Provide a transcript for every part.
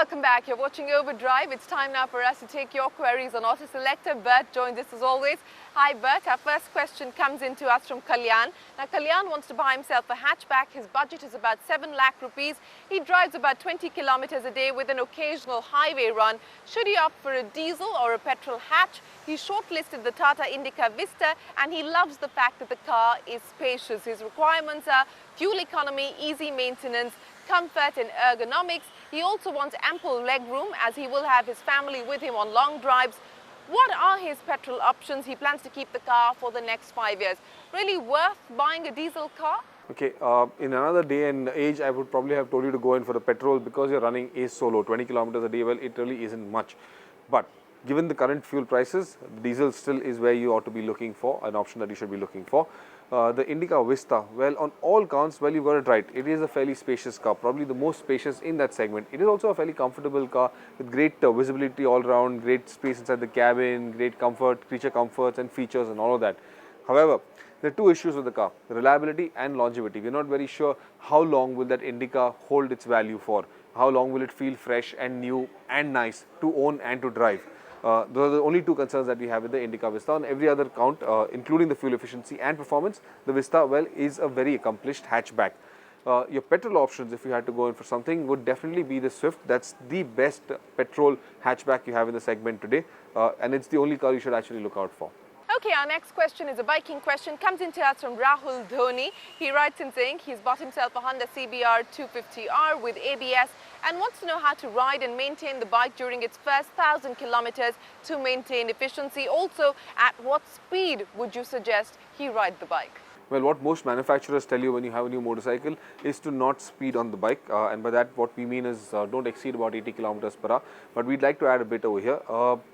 Welcome back. You're watching Overdrive. It's time now for us to take your queries on Autoselector. Bert joins us as always. Hi Bert, our first question comes in to us from Kalyan. Now Kalyan wants to buy himself a hatchback. His budget is about 7 lakh rupees. He drives about 20 kilometers a day with an occasional highway run. Should he opt for a diesel or a petrol hatch? He shortlisted the Tata Indica Vista and he loves the fact that the car is spacious. His requirements are fuel economy, easy maintenance, comfort and ergonomics. He also wants ample leg room as he will have his family with him on long drives. What are his petrol options? He plans to keep the car for the next 5 years. Really worth buying a diesel car? Okay, in another day and age, I would probably have told you to go in for the petrol because your running is so low, 20 kilometers a day. Well, it really isn't much. But given the current fuel prices, diesel still is where you ought to be looking for, an option that you should be looking for. The Indica Vista, well, on all counts, well, you got it right. It is a fairly spacious car, probably the most spacious in that segment. It is also a fairly comfortable car with great visibility all around, great space inside the cabin, great comfort, creature comforts and features and all of that. However, there are two issues with the car, reliability and longevity. We're not very sure how long will that Indica hold its value for. How long will it feel fresh and new and nice to own and to drive. Those are the only two concerns that we have with the Indica Vista. On every other count, including the fuel efficiency and performance, the Vista, well, is a very accomplished hatchback. Your petrol options, if you had to go in for something, would definitely be the Swift. That's the best petrol hatchback you have in the segment today, and it's the only car you should actually look out for. Okay, our next question is a biking question. Comes into us from Rahul Dhoni. He writes in saying he's bought himself a Honda CBR 250R with ABS and wants to know how to ride and maintain the bike during its first 1,000 kilometers to maintain efficiency. Also, at what speed would you suggest he ride the bike? Well, what most manufacturers tell you when you have a new motorcycle is to not speed on the bike, and by that what we mean is don't exceed about 80 kilometers per hour. But we'd like to add a bit over here.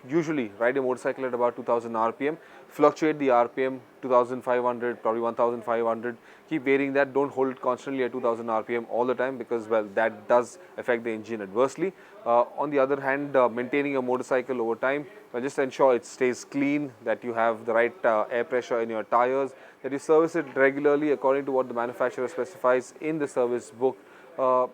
Usually ride a motorcycle at about 2000 RPM, fluctuate the RPM 2500, probably 1500, keep varying that. Don't hold it constantly at 2000 RPM all the time because, well, that does affect the engine adversely. On the other hand, maintaining a motorcycle over time, just ensure it stays clean, that you have the right air pressure in your tires, that you service it regularly according to what the manufacturer specifies in the service book,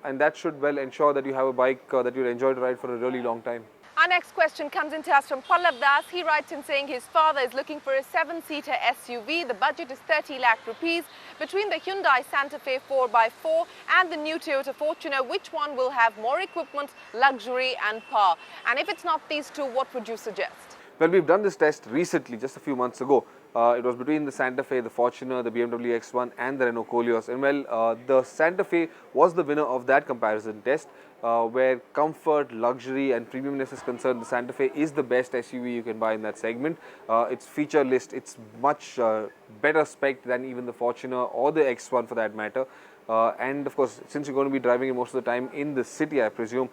and that should well ensure that you have a bike that you'll enjoy to ride for a really long time. Our next question comes into us from Pallav Das. He writes in saying his father is looking for a 7-seater SUV. The budget is 30 lakh rupees. Between the Hyundai Santa Fe 4x4 and the new Toyota Fortuner, which one will have more equipment, luxury and power? And if it's not these two, what would you suggest? Well, we've done this test recently, just a few months ago. It was between the Santa Fe, the Fortuner, the BMW X1 and the Renault Koleos. And well, the Santa Fe was the winner of that comparison test, where comfort, luxury and premiumness is concerned. The Santa Fe is the best SUV you can buy in that segment. Its feature list, it's much better spec than even the Fortuner or the X1 for that matter. And of course, since you're going to be driving it most of the time in the city, I presume,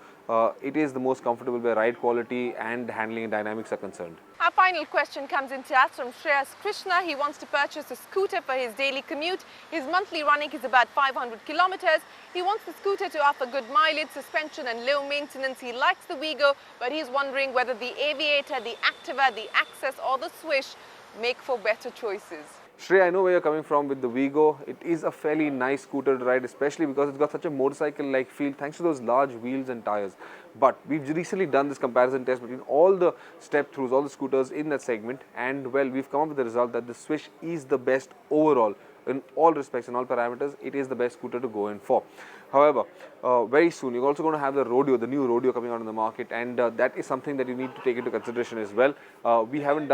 it is the most comfortable where ride quality and handling and dynamics are concerned. Our final question comes into us from Shreyas Krishna. He wants to purchase a scooter for his daily commute. His monthly running is about 500 kilometers. He wants the scooter to offer good mileage, suspension and low maintenance. He likes the Wigo, but he's wondering whether the Aviator, the Activa, the Access or the Swish make for better choices. Shrey, I know where you're coming from with the Wigo. It is a fairly nice scooter to ride, especially because it's got such a motorcycle-like feel thanks to those large wheels and tires. But we've recently done this comparison test between all the step-throughs, all the scooters in that segment, and well, we've come up with the result that the Swish is the best overall. In all respects, in all parameters, it is the best scooter to go in for. However, very soon you're also going to have the Rodeo, the new Rodeo coming out in the market, and that is something that you need to take into consideration as well. We haven't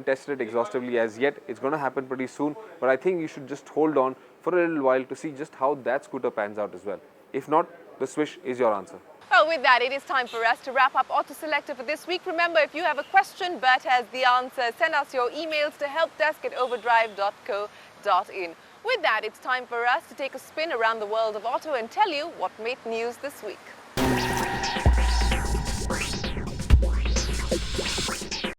tested it exhaustively as yet. It's going to happen pretty soon, but I think you should just hold on for a little while to see just how that scooter pans out as well. If not, the Swish is your answer. Well, with that, it is time for us to wrap up Autoselector for this week. Remember, if you have a question, Bert has the answer. Send us your emails to helpdesk@overdrive.co.in. With that, it's time for us to take a spin around the world of auto and tell you what made news this week.